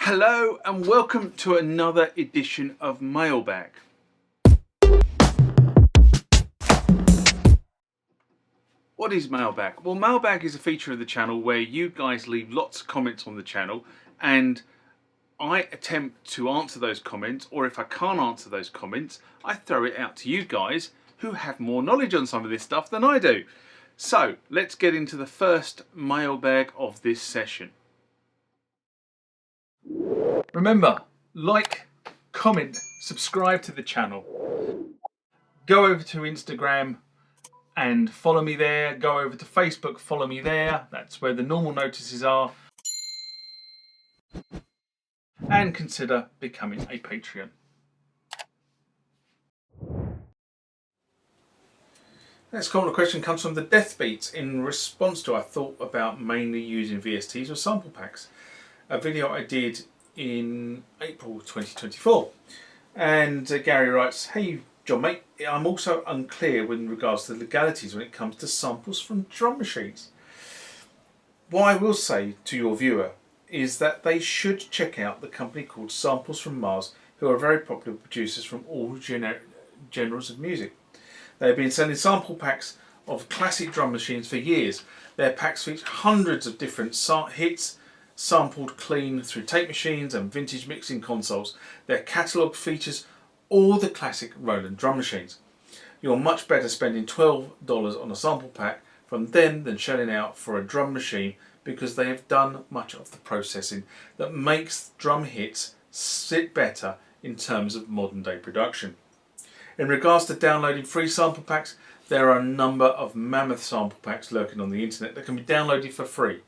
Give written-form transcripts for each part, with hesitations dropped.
Hello and welcome to another edition of Mailbag. What is Mailbag? Well, Mailbag is a feature of the channel where you guys leave lots of comments on the channel and I attempt to answer those comments, or if I can't answer those comments, I throw it out to you guys who have more knowledge on some of this stuff than I do. So let's get into the first mailbag of this session. Remember, like, comment, subscribe to the channel. Go over to Instagram and follow me there. Go over to Facebook, follow me there. That's where the normal notices are. And consider becoming a Patreon. Next comment or question comes from the Death Beats in response to I thought about mainly using VSTs or sample packs. A video I did in April 2024. And Gary writes, "Hey John mate, I'm also unclear with regards to the legalities when it comes to samples from drum machines. What I will say to your viewer is that they should check out the company called Samples from Mars, who are very popular producers from all genres of music. They've been selling sample packs of classic drum machines for years. Their packs feature hundreds of different hits, sampled clean through tape machines and vintage mixing consoles. Their catalogue features all the classic Roland drum machines. You're much better spending $12 on a sample pack from them than shelling out for a drum machine, because they have done much of the processing that makes drum hits sit better in terms of modern day production. In regards to downloading free sample packs, there are a number of mammoth sample packs lurking on the internet that can be downloaded for free.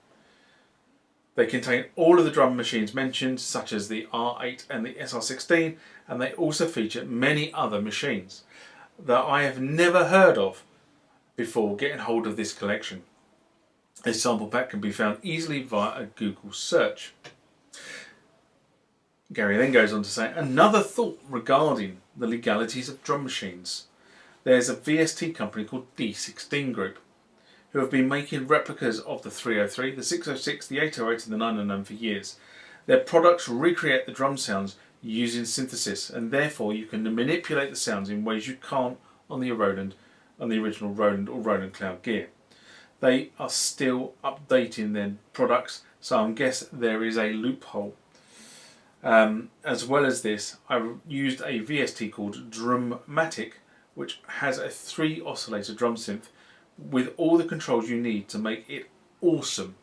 They contain all of the drum machines mentioned, such as the R8 and the SR16, and they also feature many other machines that I have never heard of before getting hold of this collection. A sample pack can be found easily via a Google search." Gary then goes on to say, "Another thought regarding the legalities of drum machines. There's a VST company called D16 Group, who have been making replicas of the 303, the 606, the 808 and the 909 for years. Their products recreate the drum sounds using synthesis, and therefore you can manipulate the sounds in ways you can't on the original Roland or Roland Cloud gear. They are still updating their products, so I guess there is a loophole. As well as this, I used a VST called Drummatic, which has a 3 oscillator drum synth with all the controls you need to make it awesome.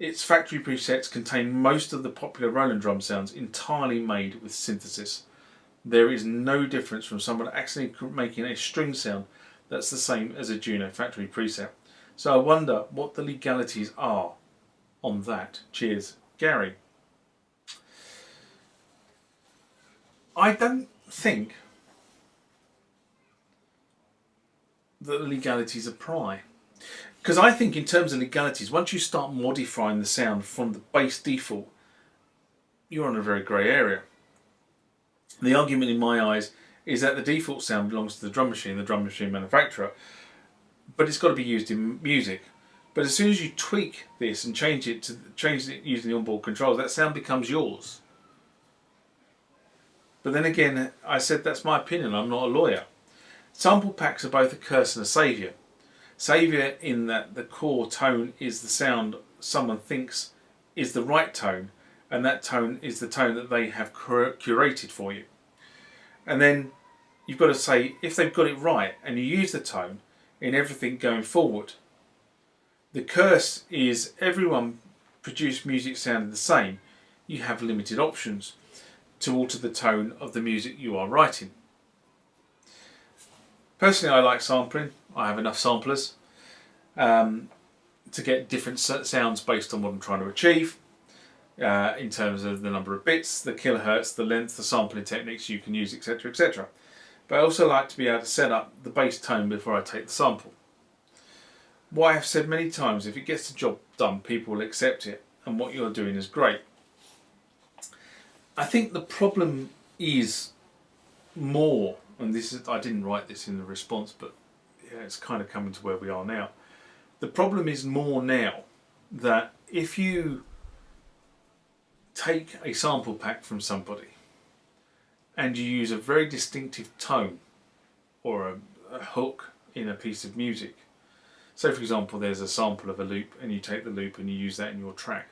Its factory presets contain most of the popular Roland drum sounds entirely made with synthesis. There is no difference from someone actually making a string sound that's the same as a Juno factory preset. So I wonder what the legalities are on that. Cheers, Gary." I don't think that the legalities apply, because I think in terms of legalities, once you start modifying the sound from the base default, you're in a very grey area. The argument in my eyes is that the default sound belongs to the drum machine manufacturer, but it's got to be used in music. But as soon as you tweak this and change it using the onboard controls, that sound becomes yours. But then again, I said that's my opinion, I'm not a lawyer. Sample packs are both a curse and a saviour. Saviour in that the core tone is the sound someone thinks is the right tone, and that tone is the tone that they have curated for you. And then you've got to say, if they've got it right and you use the tone in everything going forward. The curse is everyone produce music sounding the same. You have limited options to alter the tone of the music you are writing. Personally, I like sampling. I have enough samplers to get different sounds based on what I'm trying to achieve, in terms of the number of bits, the kilohertz, the length, the sampling techniques you can use, etc, etc. But I also like to be able to set up the bass tone before I take the sample. What I have said many times, if it gets the job done, people will accept it, and what you're doing is great. I think the problem is more, and this is, I didn't write this in the response, but yeah, it's kind of coming to where we are now. The problem is more now that if you take a sample pack from somebody and you use a very distinctive tone or a hook in a piece of music. So for example, there's a sample of a loop and you take the loop and you use that in your track.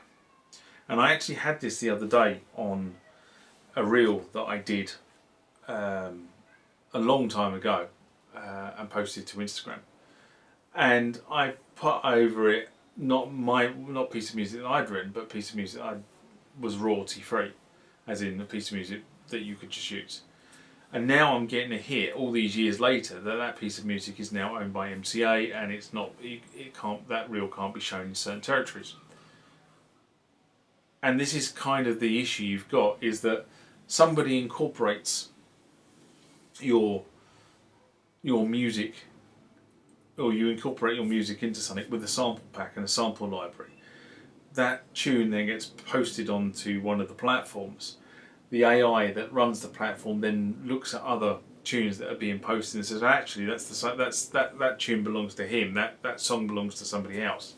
And I actually had this the other day on a reel that I did a long time ago and posted to Instagram. And I put over it not piece of music that I'd written, but a piece of music that was royalty free, as in a piece of music that you could just use. And now I'm getting a hit all these years later that piece of music is now owned by MCA and it's not, that reel can't be shown in certain territories. And this is kind of the issue you've got, is that somebody incorporates your music, or you incorporate your music into something with a sample pack and a sample library. That tune then gets posted onto one of the platforms. The AI that runs the platform then looks at other tunes that are being posted and says, actually, that tune belongs to him. That song belongs to somebody else.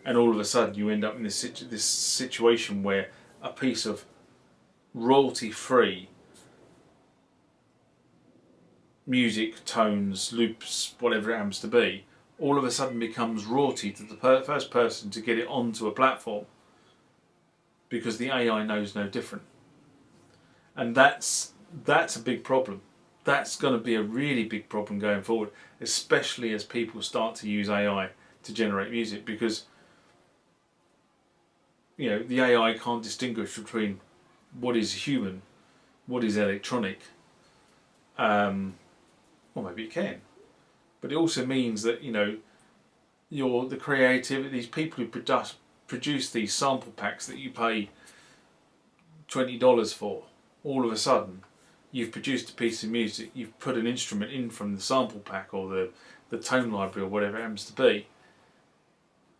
And all of a sudden, you end up in this situation where a piece of royalty-free music, tones, loops, whatever it happens to be, all of a sudden becomes royalty to the first person to get it onto a platform, because the AI knows no different. And that's a big problem. That's going to be a really big problem going forward, especially as people start to use AI to generate music, because the AI can't distinguish between what is human, what is electronic. Well, maybe it can, but it also means that the creativity, these people who produce these sample packs that you pay $20 for, all of a sudden you've produced a piece of music, you've put an instrument in from the sample pack or the tone library or whatever it happens to be,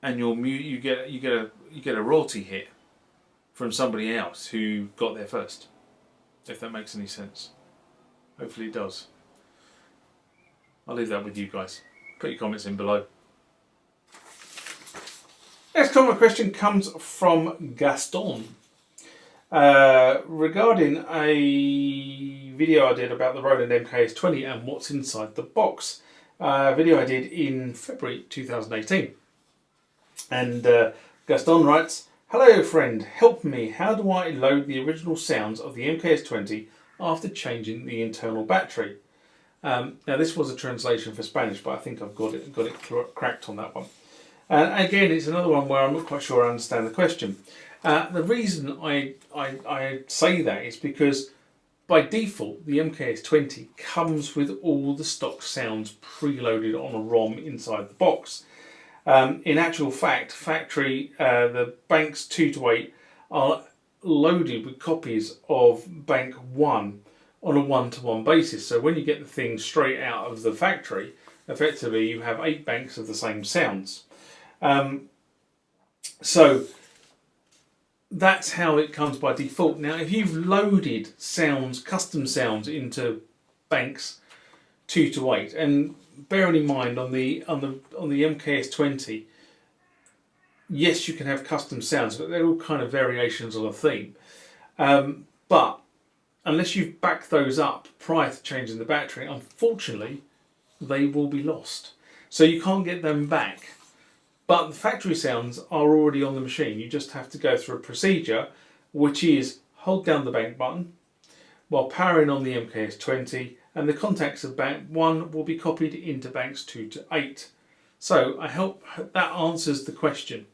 and you get a royalty hit from somebody else who got there first. If that makes any sense. Hopefully it does. I'll leave that with you guys. Put your comments in below. Next comment question comes from Gaston. Regarding a video I did about the Roland MKS-20 and what's inside the box. A video I did in February 2018. And Gaston writes, "Hello friend, help me. How do I load the original sounds of the MKS-20 after changing the internal battery?" Now this was a translation for Spanish, but I think I've got it cracked on that one. And again, it's another one where I'm not quite sure I understand the question. The reason I say that is because by default the MKS-20 comes with all the stock sounds preloaded on a ROM inside the box. In actual fact, factory, the banks 2 to 8 are loaded with copies of bank 1 on a 1-to-1 basis. So when you get the thing straight out of the factory, effectively you have 8 banks of the same sounds. So that's how it comes by default. Now, if you've loaded sounds, custom sounds into banks 2 to 8, and bearing in mind on the MKS-20, yes, you can have custom sounds, but they're all kind of variations on a theme. But unless you've backed those up prior to changing the battery, unfortunately, they will be lost. So you can't get them back. But the factory sounds are already on the machine. You just have to go through a procedure, which is hold down the bank button while powering on the MKS-20, and the contacts of bank 1 will be copied into banks 2 to 8. So I hope that answers the question.